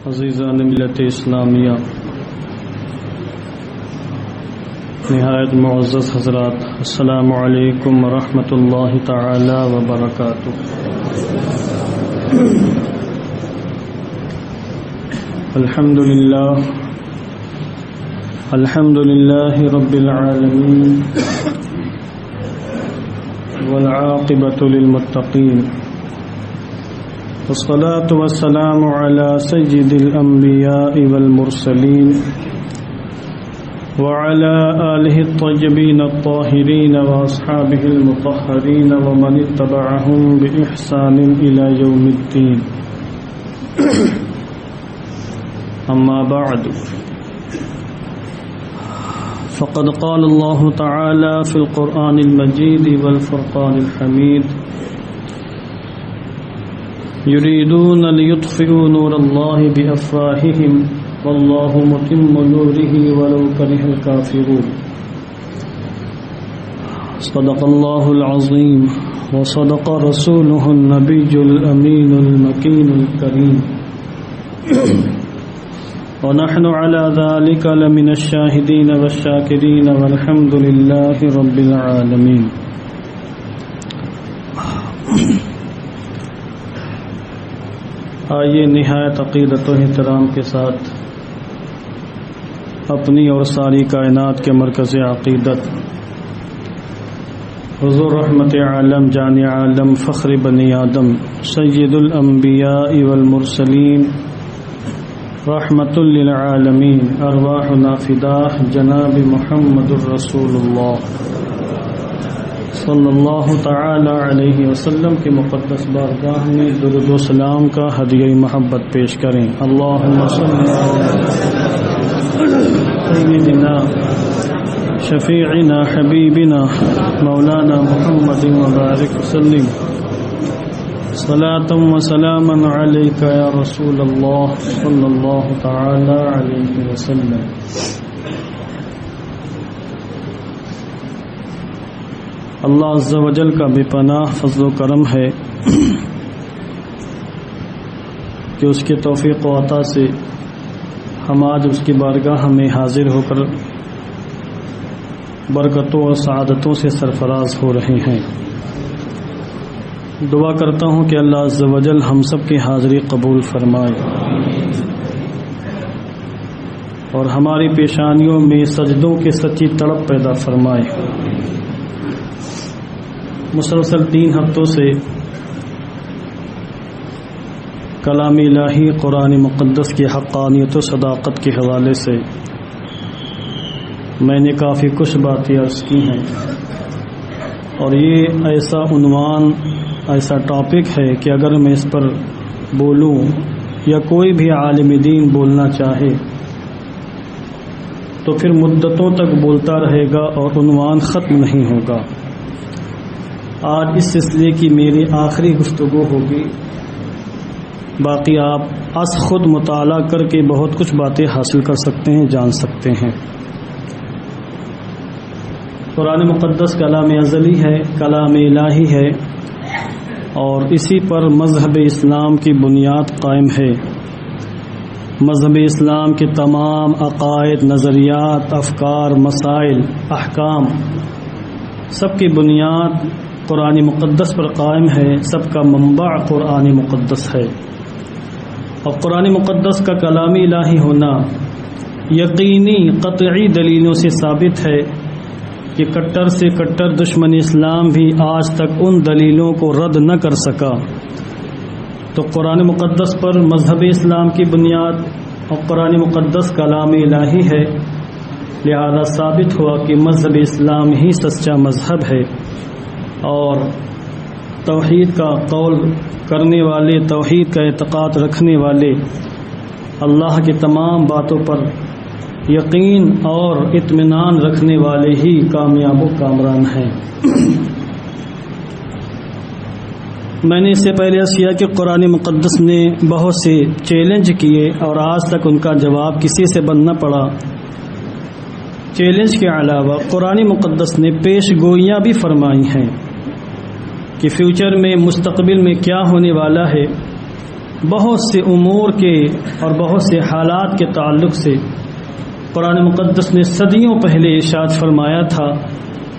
عزیزان ملت اسلامیہ، نہایت معزز حضرات، السلام علیکم ورحمۃ اللہ تعالی وبرکاتہ۔ الحمد للہ رب العالمین والعاقبۃ للمتقین، والصلاة والسلام على سيد الأنبياء والمرسلين وعلى آله الطيبين الطاهرين وأصحابه المطهرين ومن اتبعهم بإحسان إلى يوم الدين. أما بعد، فقد قال الله تعالى في القرآن المجيد والفرقان الحميد: يريدون ليطفئوا نور الله بأفواههم والله متم نوره ولو كره الكافرون. صدق الله العظيم وصدق رسوله النبي الأمين المكين الكريم، ونحن على ذلك لمن الشاهدين والشاكرين والحمد لله رب العالمين. آئیے نہایت عقیدت و احترام کے ساتھ اپنی اور ساری کائنات کے مرکز عقیدت حضور رحمت عالم، جان عالم، فخر بنی آدم، سید الانبیاء والمرسلین، رحمت للعالمین، ارواحنا فداہ جناب محمد الرسول اللہ صلی اللہ تعالی علیہ وسلم کی مقدس بارگاہ میں درود و سلام کا ہدیہ محبت پیش کریں۔ اللہم صلی علی سیدنا شفیعنا حبیبنا مولانا محمد وبارک وسلم، صلاۃ و سلاما علیک یا رسول اللہ صلی اللہ تعالی علیہ وسلم۔ اللہ عز و جل کا بے پناہ فضل و کرم ہے کہ اس کے توفیق و عطا سے ہم آج اس کی بارگاہ میں حاضر ہو کر برکتوں اور سعادتوں سے سرفراز ہو رہے ہیں۔ دعا کرتا ہوں کہ اللہ عز و جل ہم سب کی حاضری قبول فرمائے اور ہماری پیشانیوں میں سجدوں کی سچی تڑپ پیدا فرمائے۔ مسلسل 3 ہفتوں سے کلام الہی قرآن مقدس کی حقانیت و صداقت کے حوالے سے میں نے کافی کچھ باتیں عرض کی ہیں، اور یہ ایسا عنوان، ایسا ٹاپک ہے کہ اگر میں اس پر بولوں یا کوئی بھی عالم دین بولنا چاہے تو پھر مدتوں تک بولتا رہے گا اور عنوان ختم نہیں ہوگا۔ آج اس سلسلے کی میری آخری گفتگو ہوگی، باقی آپ از خود مطالعہ کر کے بہت کچھ باتیں حاصل کر سکتے ہیں، جان سکتے ہیں۔ قرآن مقدس کلام ازلی ہے، کلام الہی ہے، اور اسی پر مذہب اسلام کی بنیاد قائم ہے۔ مذہب اسلام کے تمام عقائد، نظریات، افکار، مسائل، احکام، سب کی بنیاد قرآن مقدس پر قائم ہے، سب کا منبع قرآن مقدس ہے۔ اور قرآن مقدس کا کلام الہی ہونا یقینی قطعی دلیلوں سے ثابت ہے کہ کٹر سے کٹر دشمن اسلام بھی آج تک ان دلیلوں کو رد نہ کر سکا۔ تو قرآن مقدس پر مذہب اسلام کی بنیاد اور قرآن مقدس کلام الہی ہے، لہذا ثابت ہوا کہ مذہب اسلام ہی سچا مذہب ہے، اور توحید کا قول کرنے والے، توحید کا اعتقاد رکھنے والے، اللہ کی تمام باتوں پر یقین اور اطمینان رکھنے والے ہی کامیاب و کامران ہیں۔ میں نے اس سے پہلے عرض کیا کہ قرآن مقدس نے بہت سے چیلنج کیے اور آج تک ان کا جواب کسی سے بننا پڑا۔ چیلنج کے علاوہ قرآن مقدس نے پیش گوئیاں بھی فرمائی ہیں کہ فیوچر میں، مستقبل میں کیا ہونے والا ہے، بہت سے امور کے اور بہت سے حالات کے تعلق سے قرآن مقدس نے صدیوں پہلے ارشاد فرمایا تھا،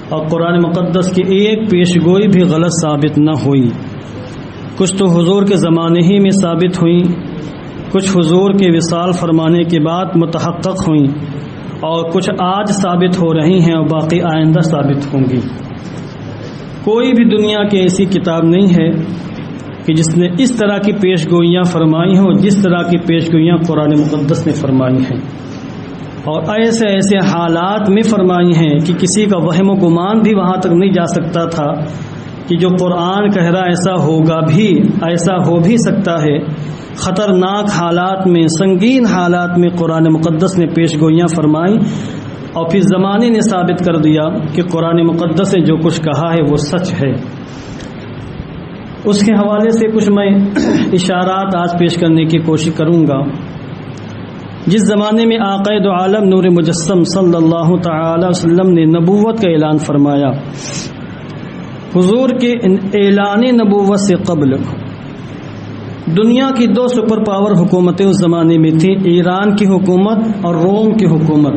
اور قرآن مقدس کی ایک پیش گوئی بھی غلط ثابت نہ ہوئی۔ کچھ تو حضور کے زمانے ہی میں ثابت ہوئیں، کچھ حضور کے وصال فرمانے کے بعد متحقق ہوئیں، اور کچھ آج ثابت ہو رہی ہیں اور باقی آئندہ ثابت ہوں گی۔ کوئی بھی دنیا کی ایسی کتاب نہیں ہے کہ جس نے اس طرح کی پیش گوئیاں فرمائی ہوں جس طرح کی پیش گوئیاں قرآن مقدس نے فرمائی ہیں، اور ایسے ایسے حالات میں فرمائی ہیں کہ کسی کا وہم و گمان بھی وہاں تک نہیں جا سکتا تھا کہ جو قرآن کہہ رہا ایسا ہوگا بھی، ایسا ہو بھی سکتا ہے۔ خطرناک حالات میں، سنگین حالات میں قرآن مقدس نے پیش گوئیاں فرمائیں، اور پھر زمانے نے ثابت کر دیا کہ قرآن مقدس نے جو کچھ کہا ہے وہ سچ ہے۔ اس کے حوالے سے کچھ میں اشارات آج پیش کرنے کی کوشش کروں گا۔ جس زمانے میں آقا دو عالم نور مجسم صلی اللہ تعالی وسلم نے نبوت کا اعلان فرمایا، حضور کے اعلان نبوت سے قبل دنیا کی دو سپر پاور حکومتیں اس زمانے میں تھیں، ایران کی حکومت اور روم کی حکومت۔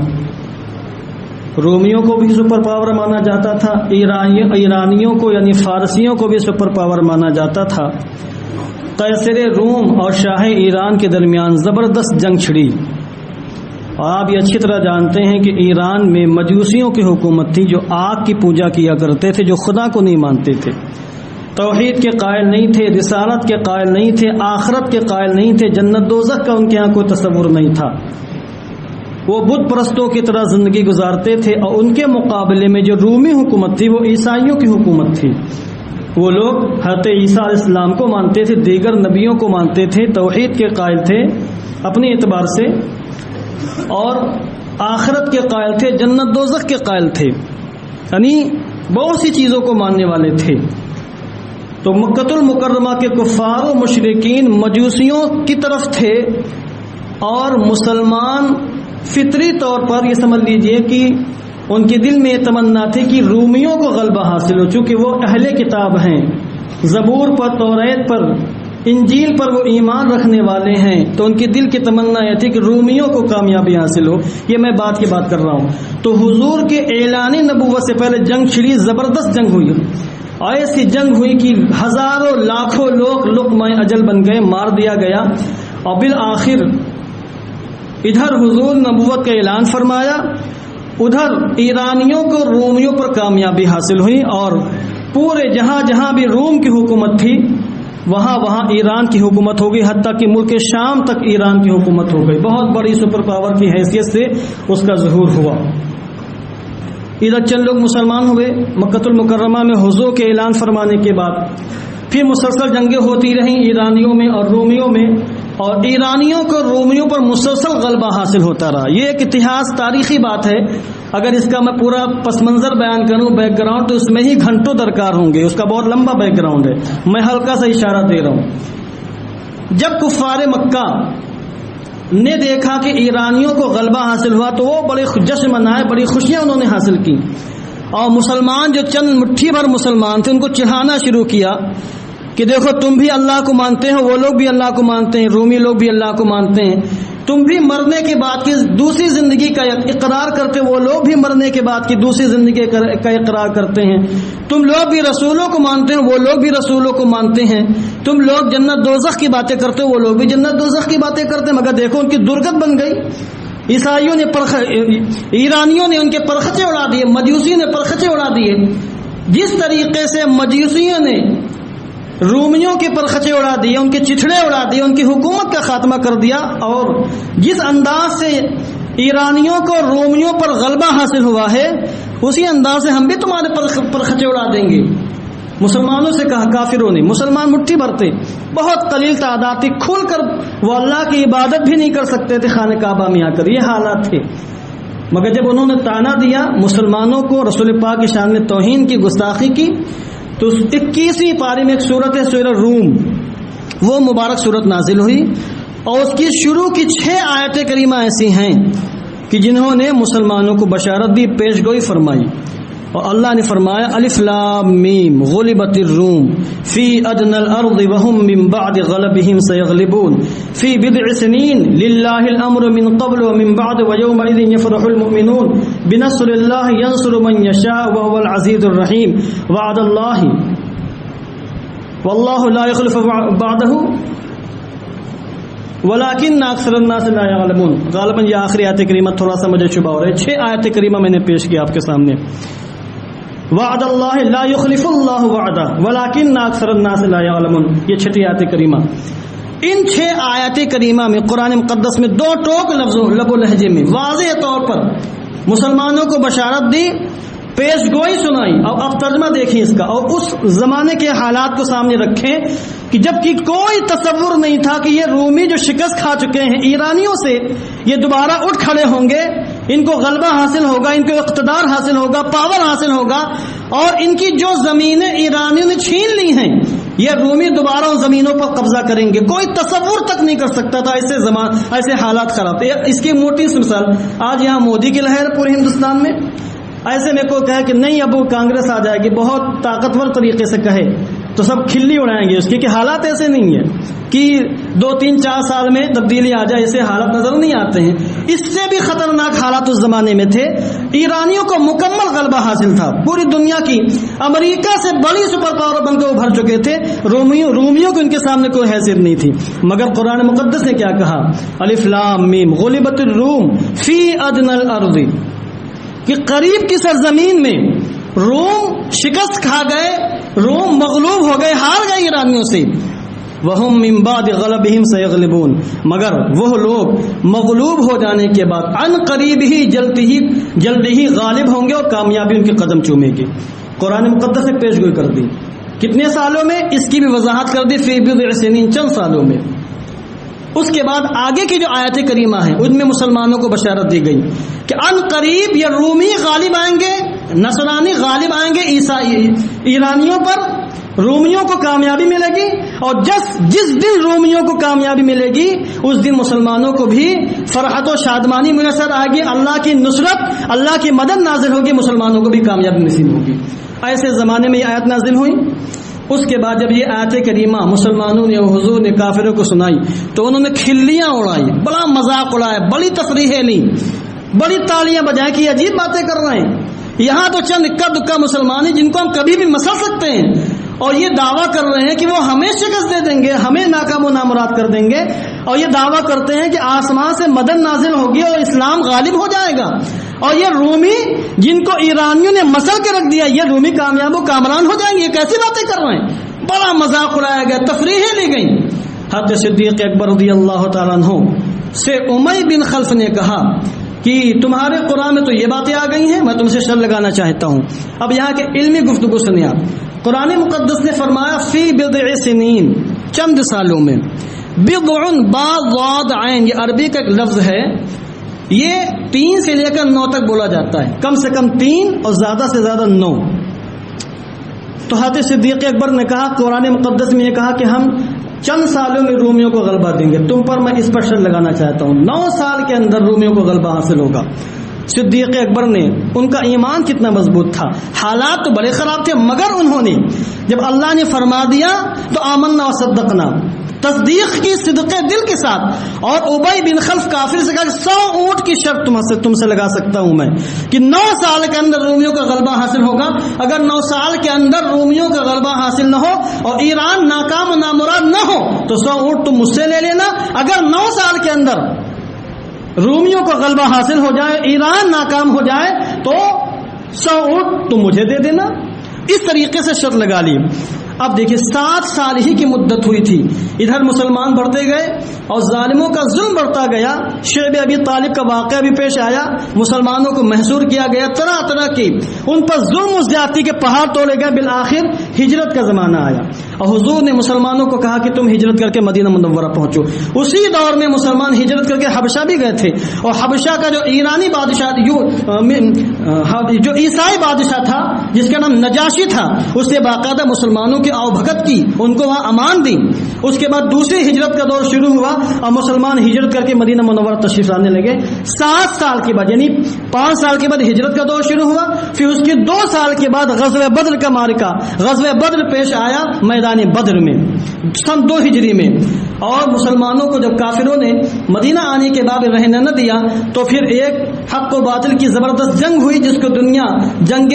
رومیوں کو بھی سپر پاور مانا جاتا تھا، ایرانیوں کو یعنی فارسیوں کو بھی سپر پاور مانا جاتا تھا۔ قیصر روم اور شاہ ایران کے درمیان زبردست جنگ چھڑی، اور آپ یہ اچھی طرح جانتے ہیں کہ ایران میں مجوسیوں کی حکومت تھی جو آگ کی پوجا کیا کرتے تھے، جو خدا کو نہیں مانتے تھے، توحید کے قائل نہیں تھے، رسالت کے قائل نہیں تھے، آخرت کے قائل نہیں تھے، جنت دوزخ کا ان کے ہاں کوئی تصور نہیں تھا۔ وہ بت پرستوں کی طرح زندگی گزارتے تھے، اور ان کے مقابلے میں جو رومی حکومت تھی وہ عیسائیوں کی حکومت تھی۔ وہ لوگ حضرت عیسیٰ علیہ السلام کو مانتے تھے، دیگر نبیوں کو مانتے تھے، توحید کے قائل تھے اپنے اعتبار سے، اور آخرت کے قائل تھے، جنت دوزخ کے قائل تھے، یعنی بہت سی چیزوں کو ماننے والے تھے۔ تو مکۃ المکرمہ کے کفار و مشرکین مجوسیوں کی طرف تھے، اور مسلمان فطری طور پر یہ سمجھ لیجئے کہ ان کے دل میں یہ تمنا تھی کہ رومیوں کو غلبہ حاصل ہو، چونکہ وہ اہل کتاب ہیں، زبور پر، توریت پر، انجیل پر وہ ایمان رکھنے والے ہیں، تو ان کے دل کی تمنا یہ تھی کہ رومیوں کو کامیابی حاصل ہو۔ یہ میں بات کی بات کر رہا ہوں۔ تو حضور کے اعلان نبوت سے پہلے جنگ چھڑی، زبردست جنگ ہوئی، ایسی جنگ ہوئی کہ ہزاروں لاکھوں لوگ لقمہ اجل بن گئے، مار دیا گیا، اور بالآخر ادھر حضور نبوت کا اعلان فرمایا، ادھر ایرانیوں کو رومیوں پر کامیابی حاصل ہوئی، اور پورے جہاں جہاں بھی روم کی حکومت تھی وہاں وہاں ایران کی حکومت ہو گئی، حتیٰ کہ ملک شام تک ایران کی حکومت ہو گئی۔ بہت بڑی سپر پاور کی حیثیت سے اس کا ظہور ہوا۔ ادھر چند لوگ مسلمان ہوئے مکۃ المکرمہ میں حضور کے اعلان فرمانے کے بعد، پھر مسلسل جنگیں ہوتی رہیں ایرانیوں میں اور رومیوں میں، اور ایرانیوں کو رومیوں پر مسلسل غلبہ حاصل ہوتا رہا۔ یہ ایک اتہاس تاریخی بات ہے، اگر اس کا میں پورا پس منظر بیان کروں، بیک گراؤنڈ، تو اس میں ہی گھنٹوں درکار ہوں گے، اس کا بہت لمبا بیک گراؤنڈ ہے، میں ہلکا سا اشارہ دے رہا ہوں۔ جب کفار مکہ نے دیکھا کہ ایرانیوں کو غلبہ حاصل ہوا تو وہ بڑے جشن منائے، بڑی خوشیاں انہوں نے حاصل کی، اور مسلمان جو چند مٹھی بھر مسلمان تھے ان کو چڑھانا شروع کیا کہ دیکھو تم بھی اللہ کو مانتے ہو، وہ لوگ بھی اللہ کو مانتے ہیں، رومی لوگ بھی اللہ کو مانتے ہیں، تم بھی مرنے کے بعد کی دوسری زندگی کا اقرار کرتے، وہ لوگ بھی مرنے کے بعد کی دوسری زندگی کا اقرار کرتے ہیں، تم لوگ بھی رسولوں کو مانتے ہیں، وہ لوگ بھی رسولوں کو مانتے ہیں، تم لوگ جنت دوزخ کی باتیں کرتے ہو، وہ لوگ بھی جنت دوزخ کی باتیں کرتے ہیں، مگر دیکھو ان کی درگت بن گئی۔ عیسائیوں نے ایرانیوں نے ان کے پرخچے اڑا دیے، مجوسیوں نے پرخچے اڑا دیے۔ جس طریقے سے مجوسیوں نے رومیوں کے پرخچے اڑا دیے، ان کے چتھڑے اڑا دیے، ان کی حکومت کا خاتمہ کر دیا، اور جس انداز سے ایرانیوں کو رومیوں پر غلبہ حاصل ہوا ہے اسی انداز سے ہم بھی تمہارے پرخچے اڑا دیں گے۔ مسلمانوں سے کہا، کافروں نے، مسلمان مٹھی بھرتے، بہت قلیل تعداد تھی، کھل کر وہ اللہ کی عبادت بھی نہیں کر سکتے تھے خانہ کعبہ میں آ کر، یہ حالات تھے۔ مگر جب انہوں نے طعنہ دیا مسلمانوں کو، رسول پاک کی شان میں توہین کی، گستاخی کی، تو 21ویں پارے میں ایک سورت ہے سورہ روم، وہ مبارک سورت نازل ہوئی، اور اس کی شروع کی 6 آیتیں کریمہ ایسی ہیں کہ جنہوں نے مسلمانوں کو بشارت دی، پیش گوئی فرمائی۔ اور اللہ نے فرمایا الف لام میم غلبت الروم فی ادنى الارض وهم من بعد غلبهم سيغلبون فی بضع سنین للہ الامر من قبل ومن بعد ويومئذ يفرح المؤمنون بنصر اللہ ينصر من يشاء وهو العزيز الرحیم وعد اللہ واللہ لا يخلف بعده ولیکن اکثر الناس لا يعلمون. غالباً یہ آخری آیت کریمہ تھوڑا سا مجھے شبہ ہو رہا ہے. 6 آیت کریمہ میں نے پیش کی آپ کے سامنے. وعد اللہ لا يخلف اللہ وعدہ ولیکن اکثر الناس لا يعلمون، یہ 6 آیت کریمہ. ان 6 آیت کریمہ میں قرآن مقدس میں 2 ٹوک لفظوں لب و لہجے میں واضح طور پر مسلمانوں کو بشارت دی، پیش گوئی سنائی. اور اب ترجمہ دیکھیں اس کا، اور اس زمانے کے حالات کو سامنے رکھیں کہ جب کہ کوئی تصور نہیں تھا کہ یہ رومی جو شکست کھا چکے ہیں ایرانیوں سے، یہ دوبارہ اٹھ کھڑے ہوں گے، ان کو غلبہ حاصل ہوگا، ان کو اقتدار حاصل ہوگا، پاور حاصل ہوگا، اور ان کی جو زمینیں ایرانیوں نے چھین لی ہیں یہ رومی دوبارہ ان زمینوں پر قبضہ کریں گے. کوئی تصور تک نہیں کر سکتا تھا ایسے حالات خراب. اس کی موٹی سی مثال آج یہاں مودی کی لہر پورے ہندوستان میں. ایسے میں کوئی کہے کہ نہیں اب وہ کانگریس آ جائے گی، بہت طاقتور طریقے سے کہے تو سب کھلی اڑائیں گے اس کی، کہ حالات ایسے نہیں ہیں کہ 2 3 4 سال میں تبدیلی آ جائے، ایسے حالات نظر نہیں آتے ہیں. اس سے بھی خطرناک حالات اس زمانے میں تھے. ایرانیوں کو مکمل غلبہ حاصل تھا، پوری دنیا کی امریکہ سے بڑی سپر پاور بن کے ابھر چکے تھے. رومیوں کو ان کے سامنے کوئی حیثیت نہیں تھی. مگر قرآن مقدس نے کیا کہا؟ الف لام میم غلبت الروم فی ادنى الارض، کہ قریب کی سرزمین میں روم شکست کھا گئے، روم مغلوب ہو گئے، ہار گئے ایرانیوں سے. وَهُمْ مِنْ بَعْدِ غَلَبِهِمْ سَيَغْلِبُونَ، مگر وہ لوگ مغلوب ہو جانے کے بعد عن قریب ہی جلد ہی غالب ہوں گے اور کامیابی ان کے قدم چومے گی. قرآن مقدس نے پیش گوئی کر دی. کتنے سالوں میں؟ اس کی بھی وضاحت کر دی، فی بضع سنین، چند سالوں میں. اس کے بعد آگے کی جو آیت کریمہ ہیں ان میں مسلمانوں کو بشارت دی گئی کہ ان قریب یہ رومی غالب آئیں گے، نصرانی غالب آئیں گے ایرانیوں پر، رومیوں کو کامیابی ملے گی. اور جس دن رومیوں کو کامیابی ملے گی اس دن مسلمانوں کو بھی فرحت و شادمانی میسر آئے گی، اللہ کی نصرت، اللہ کی مدد نازل ہوگی، مسلمانوں کو بھی کامیابی نصیب ہوگی. ایسے زمانے میں یہ آیت نازل ہوئی. اس کے بعد جب یہ آیت کریمہ مسلمانوں نے حضور نے کافروں کو سنائی تو انہوں نے کھلیاں اڑائی، بڑا مذاق اڑایا، بڑی تصریحیں لی، بڑی تالیاں بجائیں کہ عجیب باتیں کر رہے ہیں. یہاں تو چند اکا دکا مسلمان ہیں جن کو ہم کبھی بھی مسل سکتے ہیں، اور یہ دعویٰ کر رہے ہیں کہ وہ ہمیں شکست دے دیں گے، ہمیں ناکام و نامراد کر دیں گے، اور یہ دعویٰ کرتے ہیں کہ آسمان سے مدد نازل ہوگی اور اسلام غالب ہو جائے گا. اور یہ رومی جن کو ایرانیوں نے مسل کے رکھ دیا، یہ رومی کامیاب و کامران ہو جائیں گے. یہ کیسی باتیں کر رہے ہیں؟ بڑا مذاق اڑایا گیا، تفریحیں لی گئیں. حضرت صدیق اکبر رضی اللہ تعالیٰ عنہ سے امی بن خلف نے کہا کہ تمہارے قرآن میں تو یہ باتیں آ گئی ہیں، میں تم سے شرط لگانا چاہتا ہوں. اب یہاں کے علمی گفتگو سنیں آپ. قرآن مقدس نے فرمایا فی بضع سنین، چند سالوں میں. بضع با ضاد عین، یہ عربی کا ایک لفظ ہے، یہ 3 سے لے کر 9 تک بولا جاتا ہے، کم سے کم 3 اور زیادہ سے زیادہ 9. تو حضرت صدیق اکبر نے کہا، قرآن مقدس میں یہ کہا کہ ہم چند سالوں میں رومیوں کو غلبہ دیں گے، تم پر میں اس پر شرط لگانا چاہتا ہوں 9 سال کے اندر رومیوں کو غلبہ حاصل ہوگا. صدیق اکبر نے، ان کا ایمان کتنا مضبوط تھا، حالات تو بڑے خراب تھے، مگر انہوں نے جب اللہ نے فرما دیا تو آمنا و صدقنا، تصدیق کی صدقے دل کے ساتھ. اور ابی بن خلف کافر سے کہا کہ 100 اونٹ کی شرط تم سے لگا سکتا ہوں میں کہ 9 سال کے اندر رومیوں کا غلبہ حاصل ہوگا. اگر 9 سال کے اندر رومیوں کا غلبہ حاصل نہ ہو اور ایران ناکام و نامراد نہ ہو تو 100 اونٹ تم مجھ سے لے لینا. اگر 9 سال کے اندر رومیوں کو غلبہ حاصل ہو جائے، ایران ناکام ہو جائے تو 100 اونٹ تم مجھے دے دینا. اس طریقے سے شرط لگا لی. اب دیکھیں 7 سال ہی کی مدت ہوئی تھی، ادھر مسلمان بڑھتے گئے اور ظالموں کا ظلم بڑھتا گیا. شعیب ابی طالب کا واقعہ بھی پیش آیا، مسلمانوں کو محصور کیا گیا، طرح طرح کی ان پر ظلم و زیادتی کے پہاڑ توڑے گئے. بالآخر ہجرت کا زمانہ آیا اور حضور نے مسلمانوں کو کہا کہ تم ہجرت کر کے مدینہ منورہ پہنچو. اسی دور میں مسلمان ہجرت کر کے حبشہ بھی گئے تھے، اور حبشہ کا جو ایرانی بادشاہ جو عیسائی بادشاہ تھا جس کا نام نجاشی تھا، اس نے باقاعدہ مسلمانوں کی آؤ بھگت کی، ان کو وہاں امان دی. اس کے بعد دوسری ہجرت کا دور شروع ہوا اور مسلمان ہجرت کر کے مدینہ منورہ تشریف لانے لگے. 7 سال کے بعد یعنی 5 سال کے بعد ہجرت کا دور شروع ہوا. پھر اس کے 2 سال کے بعد غزوہ بدر کا معرکہ، غزوہ بدر پیش آیا میدان بدر میں سن 2 ہجری میں. اور مسلمانوں کو جب کافروں نے مدینہ آنے کے بعد رہنے نہ دیا تو پھر ایک حق و باطل کی زبردست جنگ ہوئی جس کو دنیا جنگ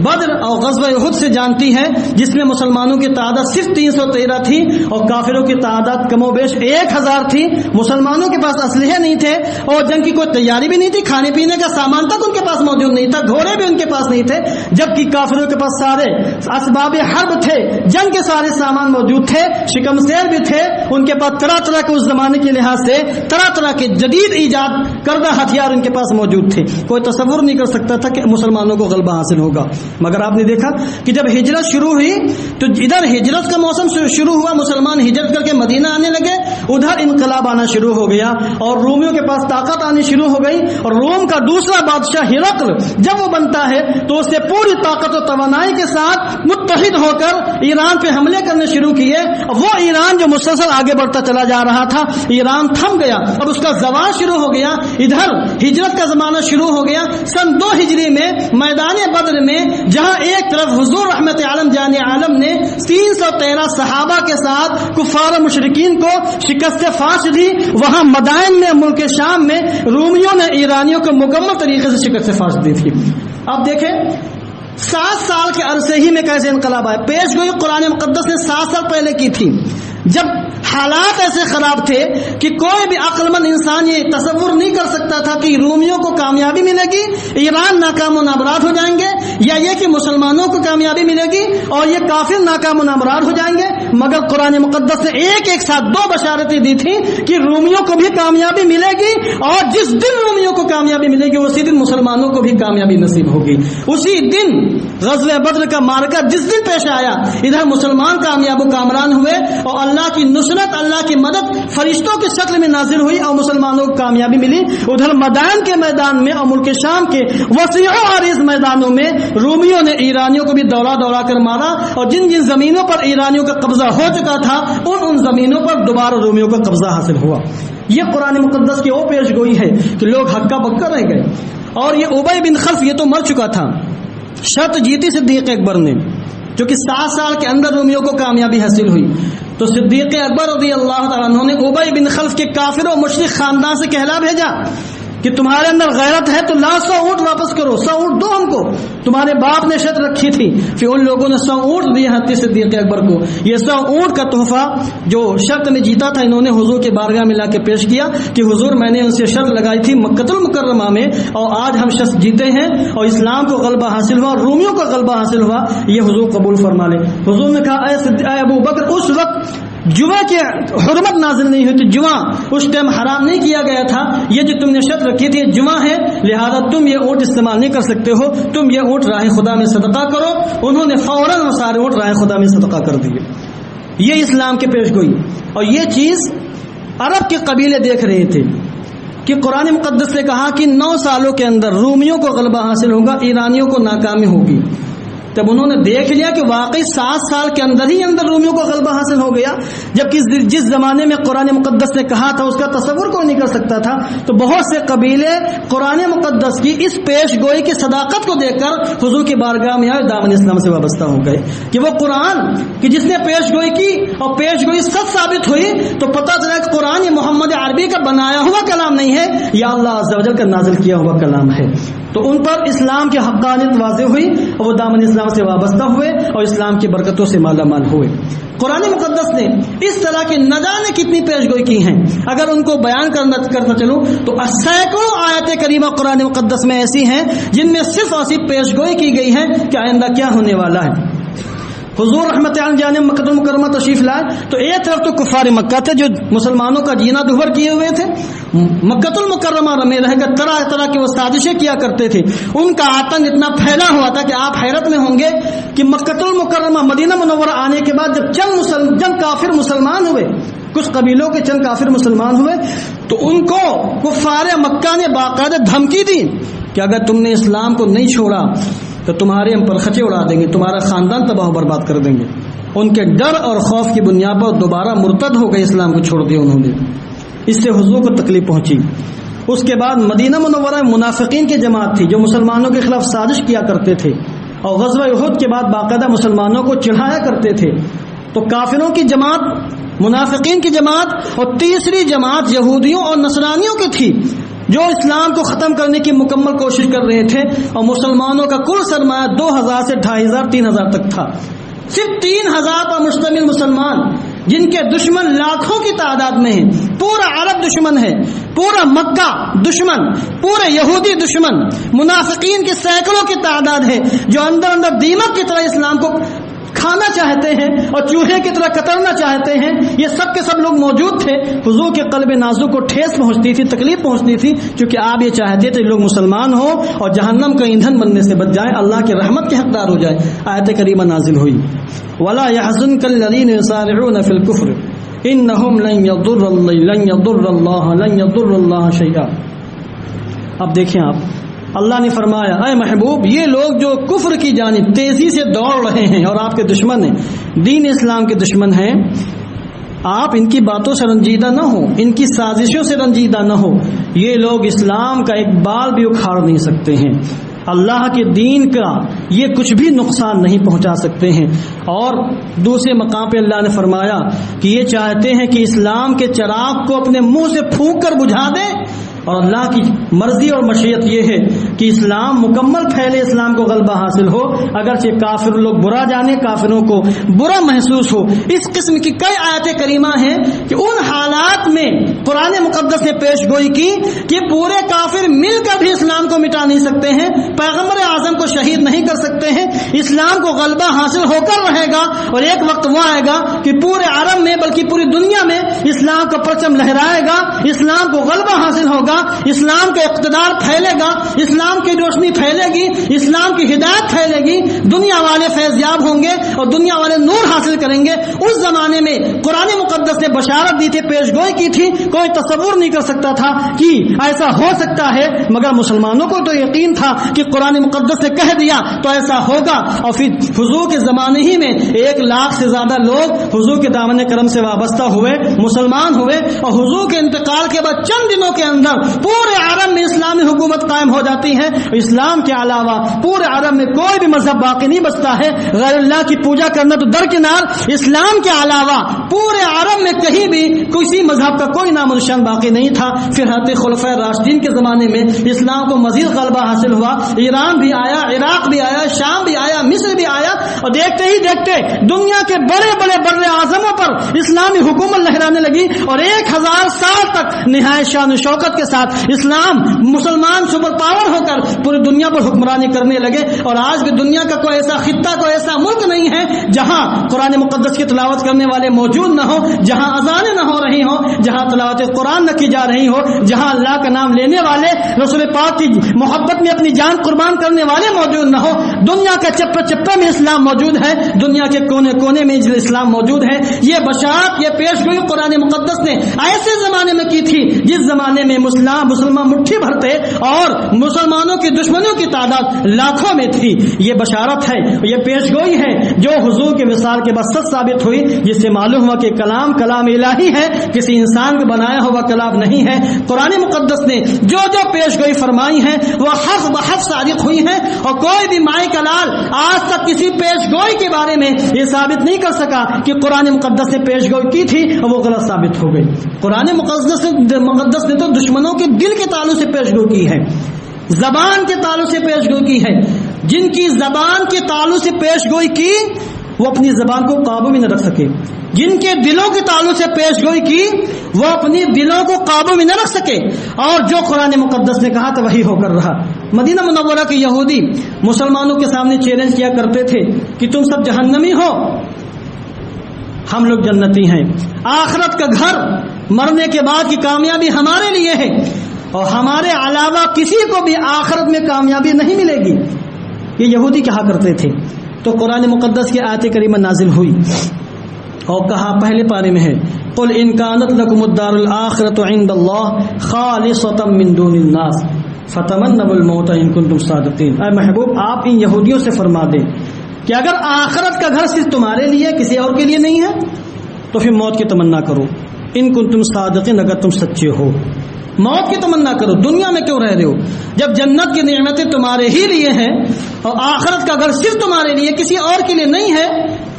بدر اور غزوہ احد سے جانتی ہے، جس میں مسلمانوں کی تعداد صرف 313 تھی اور کافروں کی تعداد کم و بیش 1000 تھی. مسلمانوں کے پاس اسلحے نہیں تھے اور جنگ کی کوئی تیاری بھی نہیں تھی، کھانے پینے کا سامان تک ان کے پاس موجود نہیں تھا، گھوڑے بھی ان کے پاس نہیں تھے، جبکہ کافروں کے پاس سارے اسباب حرب تھے، جنگ کے سارے سامان موجود تھے، شکم سیر بھی تھے، ان کے پاس طرح طرح کے اس زمانے کے لحاظ سے طرح طرح کے جدید ایجاد کردہ ہتھیار ان کے پاس موجود تھے. کوئی تصور نہیں کر سکتا تھا کہ مسلمانوں کو غلبہ حاصل ہوگا. مگر آپ نے دیکھا کہ جب ہجرت شروع ہوئی تو ادھر ہجرت کا موسم شروع ہوا، مسلمان ہجرت کر کے مدینہ آنے لگے، ادھر انقلاب آنا شروع ہو گیا اور رومیوں کے پاس طاقت آنی شروع ہو گئی. اور روم کا دوسرا بادشاہ ہرقل جب وہ بنتا ہے تو اس سے پوری طاقت و توانائی کے ساتھ متحد ہو کر ایران پہ حملے کرنے شروع کیے. وہ ایران جو مسلسل آگے بڑھتا چلا جا رہا تھا، ایران تھم گیا، اب اس کا زوال شروع ہو گیا. ادھر ہجرت کا زمانہ شروع ہو گیا سن 2 ہجری میں میدان بدر میں، جہاں ایک طرف حضور رحمت عالم جان عالم نے 313 صحابہ کے ساتھ کفار مشرکین کو شکست فاش دی، وہاں مدائن میں ملک شام میں رومیوں نے ایرانیوں کو مکمل طریقے سے شکست فاش دی تھی. اب دیکھیں 7 سال کے عرصے ہی میں کیسے انقلاب آئے. پیش گوئی قرآن مقدس نے 7 سال پہلے کی تھی، جب حالات ایسے خراب تھے کہ کوئی بھی عقل مند انسان یہ تصور نہیں کر سکتا تھا کہ رومیوں کو کامیابی ملے گی، ایران ناکام و نابراد ہو جائیں گے، یا یہ کہ مسلمانوں کو کامیابی ملے گی اور یہ کافر ناکام و نابراد ہو جائیں گے. مگر قرآن مقدس نے ایک ساتھ 2 بشارتیں دی تھیں کہ رومیوں کو بھی کامیابی ملے گی، اور جس دن رومیوں کو کامیابی ملے گی اسی دن مسلمانوں کو بھی کامیابی نصیب ہوگی. اسی دن غزوہ بدر کا معرکہ جس دن پیش آیا، ادھر مسلمان کامیاب و کامران ہوئے اور اللہ کی نصرت، اللہ کی مدد فرشتوں کی شکل میں نازل ہوئی اور مسلمانوں کو کامیابی ملی. ادھر مدائن کے میدان میں اور ملک شام کے وسیع و عریض میدانوں میں رومیوں نے ایرانیوں کو بھی دوڑا دوڑا کر مارا، اور جن جن زمینوں پر ایرانیوں کا قبضہ ہو چکا تھا ان زمینوں پر دوبارہ رومیوں کا قبضہ حاصل ہوا. یہ قرآن مقدس کی وہ پیش گوئی ہے کہ لوگ ہکا بکا رہ گئے. اور یہ ابی بن خلف یہ تو مر چکا تھا، شرط جیتی صدیق اکبر نے، جو کہ 7 سال کے اندر رومیوں کو کامیابی حاصل ہوئی. تو صدیق اکبر رضی اللہ تعالیٰ عنہ نے ابی بن خلف کے کافر و مشرک خاندان سے کہلا بھیجا کہ تمہارے اندر غیرت ہے تو لا 100 اونٹ واپس کرو، 100 اونٹ دو ہم کو، تمہارے باپ نے شرط رکھی تھی. پھر ان لوگوں نے 100 اونٹ دیے حضرت صدیق اکبر کو. یہ 100 اونٹ کا تحفہ جو شرط میں جیتا تھا انہوں نے حضور کے بارگاہ میں لا کے پیش کیا کہ حضور میں نے ان سے شرط لگائی تھی مکۃ المکرمہ میں، اور آج ہم شخص جیتے ہیں اور اسلام کو غلبہ حاصل ہوا اور رومیوں کو غلبہ حاصل ہوا، یہ حضور قبول فرما لے. حضور نے کہا اے ابو بکر، اس وقت جوا کی حرمت نازل نہیں ہوئی تھی، جوا اس ٹائم حرام نہیں کیا گیا تھا. یہ جو تم نے شرط رکھی تھی جوا ہے، لہذا تم یہ اونٹ استعمال نہیں کر سکتے ہو، تم یہ اونٹ راہ خدا میں صدقہ کرو. انہوں نے فوراً سارے اونٹ راہ خدا میں صدقہ کر دیے. یہ اسلام کے پیش گوئی. اور یہ چیز عرب کے قبیلے دیکھ رہے تھے کہ قرآن مقدس نے کہا کہ 9 سالوں کے اندر رومیوں کو غلبہ حاصل ہوگا، ایرانیوں کو ناکامی ہوگی. جب انہوں نے دیکھ لیا کہ واقعی 7 سال کے اندر ہی اندر رومیوں کو غلبہ حاصل ہو گیا، جبکہ جس زمانے میں قرآن مقدس نے کہا تھا اس کا تصور کوئی نہیں کر سکتا تھا، تو بہت سے قبیلے قرآن مقدس کی اس پیش گوئی کی صداقت کو دیکھ کر حضور کی بارگاہ میں آئے، دامن اسلام سے وابستہ ہو گئے کہ وہ قرآن کہ جس نے پیش گوئی کی اور پیش گوئی سچ ثابت ہوئی تو پتہ چلا کہ قرآن یہ محمد عربی کا بنایا ہوا کلام نہیں ہے، یا اللہ عز و جل کا نازل کیا ہوا کلام ہے. تو ان پر اسلام کی حقانیت واضح ہوئی اور وہ دامن اسلام سے وابستہ ہوئے اور اسلام کی برکتوں سے مالا مال ہوئے. قرآن مقدس نے اس طرح کی نہ جانے کتنی پیش گوئی کی ہیں، اگر ان کو بیان کرتا چلوں تو سینکڑوں آیات کریمہ قرآن مقدس میں ایسی ہیں جن میں صرف اور صرف پیش گوئی کی گئی ہے کہ آئندہ کیا ہونے والا ہے. حضور رحمت عالم جانے مکۃ المکرمہ تشریف لائے تو ایک طرف تو کفار مکہ تھے جو مسلمانوں کا جینا دہر کیے ہوئے تھے، مکۃ المکرمہ میں رہ کر طرح طرح کی وہ سازشیں کیا کرتے تھے. ان کا آتنک اتنا پھیلا ہوا تھا کہ آپ حیرت میں ہوں گے کہ مکۃ المکرمہ مدینہ منورہ آنے کے بعد جب چند کافر مسلمان ہوئے، کچھ قبیلوں کے چند کافر مسلمان ہوئے، تو ان کو کفار مکہ نے باقاعدہ دھمکی دی کہ اگر تم نے اسلام کو نہیں چھوڑا تو تمہارے ہم پرخچے اڑا دیں گے، تمہارا خاندان تباہ و برباد کر دیں گے. ان کے ڈر اور خوف کی بنیاد پر دوبارہ مرتد ہو گئے، اسلام کو چھوڑ دیا انہوں نے، اس سے حضور کو تکلیف پہنچی۔ اس کے بعد مدینہ منورہ میں منافقین کی جماعت تھی جو مسلمانوں کے خلاف سازش کیا کرتے تھے اور غزوہ احد کے بعد باقاعدہ مسلمانوں کو چڑھایا کرتے تھے۔ تو کافروں کی جماعت، منافقین کی جماعت، اور تیسری جماعت یہودیوں اور نصرانیوں کی تھی جو اسلام کو ختم کرنے کی مکمل کوشش کر رہے تھے، اور مسلمانوں کا کل سرمایہ 2000 سے 2500 3000 تک تھا۔ صرف 3000 پر مشتمل مسلمان جن کے دشمن لاکھوں کی تعداد میں ہیں، پورا عرب دشمن ہے، پورا مکہ دشمن، پورے یہودی دشمن، منافقین کی سینکڑوں کی تعداد ہے جو اندر اندر دیمک کی طرح اسلام کو کھانا چاہتے ہیں اور چوہے کی طرح کترنا چاہتے ہیں۔ یہ سب کے سب لوگ موجود تھے۔ حضور کے قلب نازک کو ٹھیس پہنچتی تھی، تکلیف پہنچتی تھی، کیونکہ آپ یہ چاہتے تھے لوگ مسلمان ہوں اور جہنم کا ایندھن بننے سے بچ جائیں، اللہ کی رحمت کے حقدار ہو جائے۔ آیت کریمہ نازل ہوئی، وَلَا يَحْزُنكَ الَّذِينَ يُسَارِعُونَ فِي الْكُفْرِ إِنَّهُمْ لَن يَضُرَّ اللَّهَ شَيْئًا۔ اب دیکھیں آپ، اللہ نے فرمایا اے محبوب، یہ لوگ جو کفر کی جانب تیزی سے دوڑ رہے ہیں اور آپ کے دشمن ہیں، دین اسلام کے دشمن ہیں، آپ ان کی باتوں سے رنجیدہ نہ ہو، ان کی سازشوں سے رنجیدہ نہ ہو۔ یہ لوگ اسلام کا ایک بال بھی اکھاڑ نہیں سکتے ہیں، اللہ کے دین کا یہ کچھ بھی نقصان نہیں پہنچا سکتے ہیں۔ اور دوسرے مقام پہ اللہ نے فرمایا کہ یہ چاہتے ہیں کہ اسلام کے چراغ کو اپنے منہ سے پھونک کر بجھا دیں، اور اللہ کی مرضی اور مشیت یہ ہے کہ اسلام مکمل پھیلے، اسلام کو غلبہ حاصل ہو، اگرچہ کافر لوگ برا جانے، کافروں کو برا محسوس ہو۔ اس قسم کی کئی آیتیں کریمہ ہیں کہ ان حالات میں قرآن مقدس نے پیش گوئی کی کہ پورے کافر مل کر بھی اسلام کو مٹا نہیں سکتے ہیں، پیغمبر اعظم کو شہید نہیں کر سکتے ہیں، اسلام کو غلبہ حاصل ہو کر رہے گا، اور ایک وقت وہ آئے گا کہ پورے عرب میں بلکہ پوری دنیا میں اسلام کا پرچم لہرائے گا، اسلام کو غلبہ حاصل ہوگا، اسلام کا اقتدار پھیلے گا، اسلام کی روشنی پھیلے گی، اسلام کی ہدایت پھیلے گی، دنیا والے فیضیاب ہوں گے اور دنیا والے نور حاصل کریں گے۔ اس زمانے میں قرآن مقدس نے بشارت دی تھی، پیش گوئی کی تھی، کوئی تصور نہیں کر سکتا تھا کہ ایسا ہو سکتا ہے، مگر مسلمانوں کو تو یقین تھا کہ قرآن مقدس نے کہہ دیا تو ایسا ہوگا۔ اور پھر حضور کے زمانے ہی میں 1 لاکھ سے زیادہ لوگ حضور کے دامن کرم سے وابستہ ہوئے، مسلمان ہوئے، اور حضور کے انتقال کے بعد چند دنوں کے اندر پورے عرب میں اسلامی حکومت قائم ہو جاتی ہے۔ اسلام کے علاوہ پورے عرب میں کوئی بھی مذہب باقی نہیں بچتا ہے، غیر اللہ کی پوجا کرنا تو درکنار، اسلام کے علاوہ پورے عرب میں کہیں بھی کسی مذہب کا کوئی نام و نشان باقی نہیں تھا۔ پھر حضرت خلفائے راشدین کے زمانے میں اسلام کو مزید غلبہ حاصل ہوا، ایران بھی آیا، عراق بھی آیا، شام بھی آیا، مصر بھی آیا، اور دیکھتے ہی دیکھتے دنیا کے بڑے بڑے بر اعظموں پر اسلامی حکومت لہرانے لگی، اور 1000 سال تک نہایت شان و شوکت کے ساتھ اسلام مسلمان سپر پاور ہو کر پوری دنیا پر حکمرانی کرنے لگے۔ اور آج بھی دنیا کا کوئی ایسا خطہ، کوئی ایسا ملک نہیں ہے جہاں قرآن مقدس کی تلاوت کرنے والے موجود نہ ہو، جہاں اذانیں نہ ہو رہی ہوں، جہاں تلاوت قرآن نہ کی جا رہی ہو، جہاں اللہ کا نام لینے والے، رسول پاک کی محبت میں اپنی جان قربان کرنے والے موجود نہ ہو۔ دنیا کا چپے چپے میں اسلام موجود ہے، دنیا کے کونے کونے میں اسلام موجود ہے۔ یہ بشارت، یہ پیش گوئی قرآن مقدس نے ایسے زمانے میں کی تھی جس زمانے میں مسلمان مٹھی بھرتے اور مسلمانوں کی دشمنوں کی تعداد لاکھوں میں تھی۔ یہ بشارت ہے، یہ پیش گوئی ہے جو حضور کے وصال کے بعد سچ ثابت ہوئی، جس سے معلوم ہوا کہ کلام الہی ہے، کسی انسان کو بنایا ہوا کلام نہیں ہے۔ قرآن مقدس نے جو جو پیش گوئی فرمائی ہے وہ حق بحق صادق ہوئی ہے، اور کوئی بھی مائی کلال آج تک کسی پیش گوئی کے بارے میں یہ ثابت نہیں کر سکا کہ قرآن مقدس نے پیش گوئی کی تھی اور وہ غلط ثابت ہو گئی۔ قرآن مقدس نے تو دشمنوں کے دل کے تعلق سے پیش گوئی کی ہے، زبان کے تعلق سے پیش گوئی کی ہے۔ جن کی زبان کے تعلق سے پیش گوئی کی وہ اپنی زبان کو قابو میں نہ رکھ سکے، جن کے دلوں کے تعلق سے پیش گوئی کی وہ اپنی دلوں کو قابو میں نہ رکھ سکے، اور جو قرآن مقدس نے کہا تو وہی ہو کر رہا۔ مدینہ منورہ کے یہودی مسلمانوں کے سامنے چیلنج کیا کرتے تھے کہ تم سب جہنمی ہو، ہم لوگ جنتی ہیں، آخرت کا گھر، مرنے کے بعد کی کامیابی ہمارے لیے ہے، اور ہمارے علاوہ کسی کو بھی آخرت میں کامیابی نہیں ملے گی، یہ یہودی کہا کرتے تھے۔ تو قرآن مقدس کی آیت کریمہ نازل ہوئی اور کہا، پہلے پارے میں ہے، قل ان کانت لکم الدار الآخرۃ عند اللہ خالصۃ من دون الناس فتمنوا الموت ان کنتم صادقین۔ اے محبوب، آپ ان یہودیوں سے فرما دیں کہ اگر آخرت کا گھر صرف تمہارے لیے کسی اور کے لیے نہیں ہے تو پھر موت کی تمنا کرو، ان کنتم صادقین، اگر تم سچے ہو موت کی تمنا کرو، دنیا میں کیوں رہ رہے ہو؟ جب جنت کی نعمتیں تمہارے ہی لیے ہیں اور آخرت کا گھر صرف تمہارے لیے کسی اور کے لیے نہیں ہے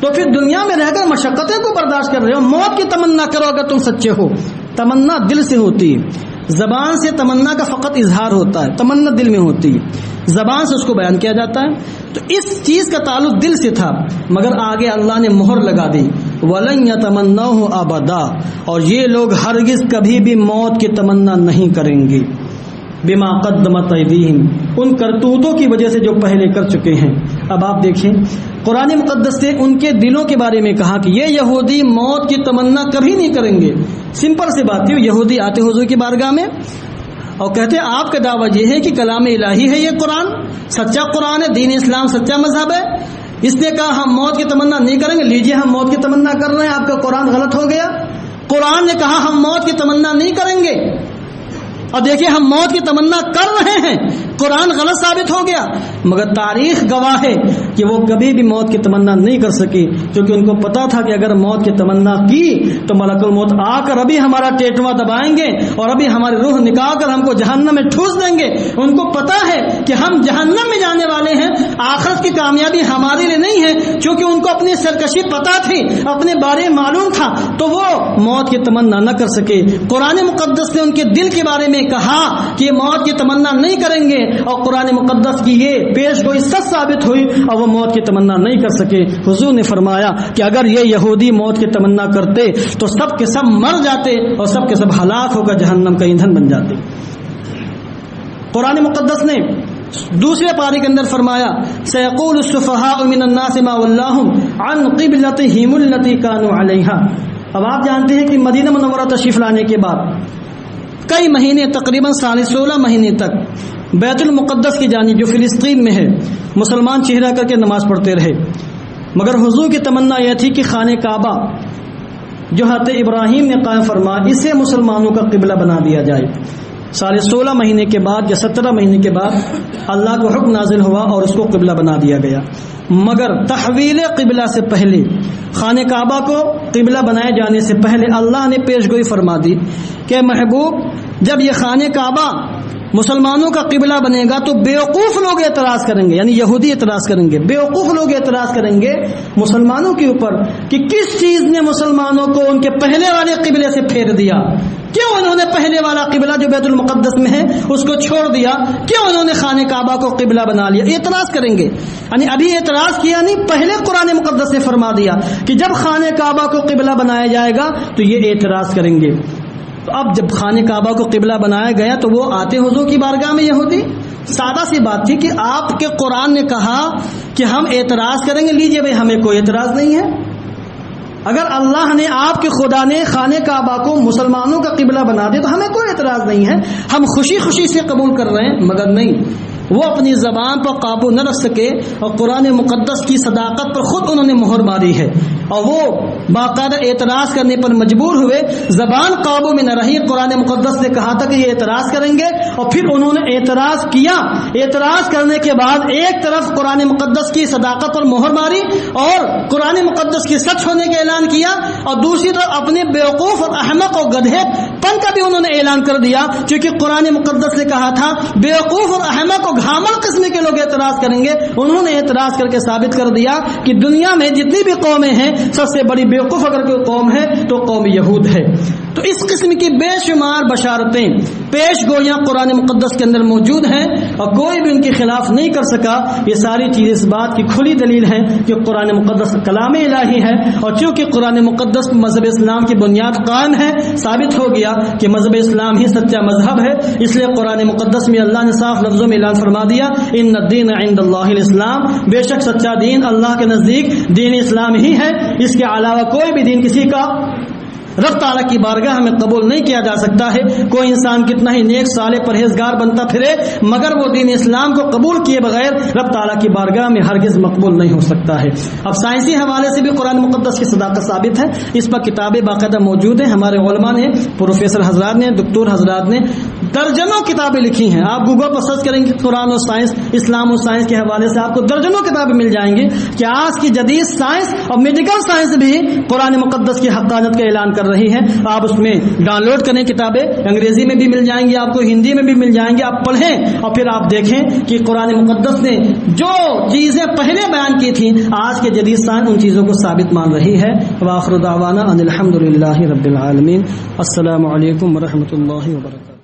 تو پھر دنیا میں رہ کر مشقتیں کو برداشت کر رہے ہو؟ موت کی تمنا کرو اگر تم سچے ہو۔ تمنا دل سے ہوتی ہے، زبان سے تمنا کا فقط اظہار ہوتا ہے، تمنا دل میں ہوتی ہے، زبان سے اس کو بیان کیا جاتا ہے۔ تو اس چیز کا تعلق دل سے تھا، مگر آگے اللہ نے مہر لگا دی وَلَن يَتَمَنَّوْهُ أَبَدًا، اور یہ لوگ ہرگز کبھی بھی موت کی تمنا نہیں کریں گے، بما قدمت ایدیہم، ان کرتوتوں کی وجہ سے جو پہلے کر چکے ہیں۔ اب آپ دیکھیں قرآن مقدس سے ان کے دلوں کے بارے میں کہا کہ یہ یہودی موت کی تمنا کبھی نہیں کریں گے۔ سمپل سی بات تھی، یہودی آتے حضور کی بارگاہ میں اور کہتے آپ کا دعویٰ یہ ہے کہ کلام الہی ہے، یہ قرآن سچا قرآن ہے، دین اسلام سچا مذہب ہے۔ اس نے کہا ہم موت کی تمنا نہیں کریں گے، لیجئے ہم موت کی تمنا کر رہے ہیں، آپ کا قرآن غلط ہو گیا۔ قرآن نے کہا ہم موت کی تمنا نہیں کریں گے اور دیکھیں ہم موت کی تمنا کر رہے ہیں، قرآن غلط ثابت ہو گیا۔ مگر تاریخ گواہ ہے کہ وہ کبھی بھی موت کی تمنا نہیں کر سکی، کیونکہ ان کو پتا تھا کہ اگر موت کی تمنا کی تو ملک الموت آ کر ابھی ہمارا ٹیٹوا دبائیں گے اور ابھی ہماری روح نکال کر ہم کو جہنم میں ٹھوس دیں گے۔ ان کو پتا ہے کہ ہم جہنم میں جانے والے ہیں، آخرت کی کامیابی ہمارے لیے نہیں ہے، چونکہ ان کو اپنی سرکشی پتا تھی، اپنے بارے معلوم تھا، تو وہ موت کی تمنا نہ کر سکے۔ قرآن مقدس نے ان کے دل کے بارے میں کہا کہ موت کی تمنا نہیں کریں گے، اور قرآن مقدس کی یہ پیش گوئی سچ ثابت ہوئی اور وہ موت کی تمنا نہیں کر سکے۔ حضور نے فرمایا کہ اگر یہ یہودی موت کی تمنا کرتے تو سب کے سب مر جاتے اور سب کے سب ہلاک ہو کر جہنم کا ایندھن بن جاتے۔ قرآن مقدس نے دوسرے پارے کے اندر فرمایا سيقول السفهاء من الناس ما ولاهم عن قبلتهم التي كانوا عليها۔ اب آپ جانتے ہیں کہ مدینہ منورہ تشریف لانے کے بعد کئی مہینے، تقریباً 16.5 مہینے تک بیت المقدس کی جانب جو فلسطین میں ہے مسلمان چہرہ کر کے نماز پڑھتے رہے، مگر حضور کی تمنا یہ تھی کہ خانہ کعبہ جو حضرت ابراہیم نے قائم فرمایا اسے مسلمانوں کا قبلہ بنا دیا جائے۔ 16.5 مہینے کے بعد یا 17 مہینے کے بعد اللہ کو حکم نازل ہوا اور اس کو قبلہ بنا دیا گیا۔ مگر تحویل قبلہ سے پہلے، خانہ کعبہ کو قبلہ بنائے جانے سے پہلے اللہ نے پیش گوئی فرما دی کہ محبوب جب یہ خانہ کعبہ مسلمانوں کا قبلہ بنے گا تو بیوقوف لوگ اعتراض کریں گے، یعنی یہودی اعتراض کریں گے، بیوقوف لوگ اعتراض کریں گے مسلمانوں کے اوپر کہ کس چیز نے مسلمانوں کو ان کے پہلے والے قبلے سے پھیر دیا، کیوں انہوں نے پہلے والا قبلہ جو بیت المقدس میں ہے اس کو چھوڑ دیا، کیوں انہوں نے خانہ کعبہ کو قبلہ بنا لیا، اعتراض کریں گے۔ یعنی ابھی اعتراض کیا نہیں، پہلے قرآن مقدس نے فرما دیا کہ جب خانہ کعبہ کو قبلہ بنایا جائے گا تو یہ اعتراض کریں گے۔ تو اب جب خانہ کعبہ کو قبلہ بنایا گیا تو وہ آتے حضور کی بارگاہ میں یہودی، سادہ سی بات تھی کہ آپ کے قرآن نے کہا کہ ہم اعتراض کریں گے، لیجئے بھائی ہمیں کوئی اعتراض نہیں ہے۔ اگر اللہ نے آپ کے خدا نے خانہ کعبہ کو مسلمانوں کا قبلہ بنا دیا تو ہمیں کوئی اعتراض نہیں ہے، ہم خوشی خوشی سے قبول کر رہے ہیں۔ مگر نہیں، وہ اپنی زبان پر قابو نہ رکھ سکے اور قرآن مقدس کی صداقت پر خود انہوں نے مہر ماری ہے اور وہ باقاعدہ اعتراض کرنے پر مجبور ہوئے، زبان قابو میں نہ رہی۔ قرآن مقدس نے کہا تھا کہ یہ اعتراض کریں گے اور پھر انہوں نے اعتراض کیا۔ اعتراض کرنے کے بعد ایک طرف قرآن مقدس کی صداقت پر مہر ماری اور قرآن مقدس کی سچ ہونے کا اعلان کیا، اور دوسری طرف اپنے بیوقوف اور احمق اور گدھے پن کا بھی انہوں نے اعلان کر دیا، کیونکہ قرآن مقدس نے کہا تھا بیوقوف اور احمق اور گھامل قسم کے لوگ اعتراض کریں گے۔ انہوں نے اعتراض کر کے ثابت کر دیا کہ دنیا میں جتنی بھی قومیں ہیں سب سے بڑی بیوقوف اگر کوئی قوم ہے تو قوم یہود ہے۔ تو اس قسم کی بے شمار بشارتیں، پیش گوئیاں قرآن مقدس کے اندر موجود ہیں اور کوئی بھی ان کے خلاف نہیں کر سکا۔ یہ ساری چیز اس بات کی کھلی دلیل ہے کہ قرآن مقدس کلام الہی ہے، اور چونکہ قرآن مقدس مذہب اسلام کی بنیاد قائم ہے، ثابت ہو گیا کہ مذہب اسلام ہی سچا مذہب ہے۔ اس لیے قرآن مقدس میں اللہ نے صاف لفظوں میں اعلان فرما دیا ان الدین عند اللہ الاسلام، بے شک سچا دین اللہ کے نزدیک دین اسلام ہی ہے، اس کے علاوہ کوئی بھی دین کسی کا رب تعالیٰ کی بارگاہ میں قبول نہیں کیا جا سکتا ہے۔ کوئی انسان کتنا ہی نیک صالح پرہیزگار بنتا پھرے مگر وہ دین اسلام کو قبول کیے بغیر رب تعالیٰ کی بارگاہ میں ہرگز مقبول نہیں ہو سکتا ہے۔ اب سائنسی حوالے سے بھی قرآن مقدس کی صداقت ثابت ہے، اس پر کتابیں باقاعدہ موجود ہیں، ہمارے علماء نے، پروفیسر حضرات نے، دکتور حضرات نے درجنوں کتابیں لکھی ہیں. آپ گوگل پر سرچ کریں گے قرآن اور سائنس، اسلام اور سائنس کے حوالے سے آپ کو درجنوں کتابیں مل جائیں گی کہ آج کی جدید سائنس اور میڈیکل سائنس بھی قرآن مقدس کی حقانیت کا اعلان کر رہی ہے. آپ اس میں ڈاؤن لوڈ کریں کتابیں، انگریزی میں بھی مل جائیں گی، آپ کو ہندی میں بھی مل جائیں گے. آپ پڑھیں اور پھر آپ دیکھیں کہ قرآن مقدس نے جو چیزیں پہلے بیان کی تھیں آج کے جدید سائنس ان چیزوں کو ثابت مان رہی ہے. وآخر دعوانا ان الحمد للہ رب العالمین. السلام علیکم ورحمۃ اللہ وبرکاتہ.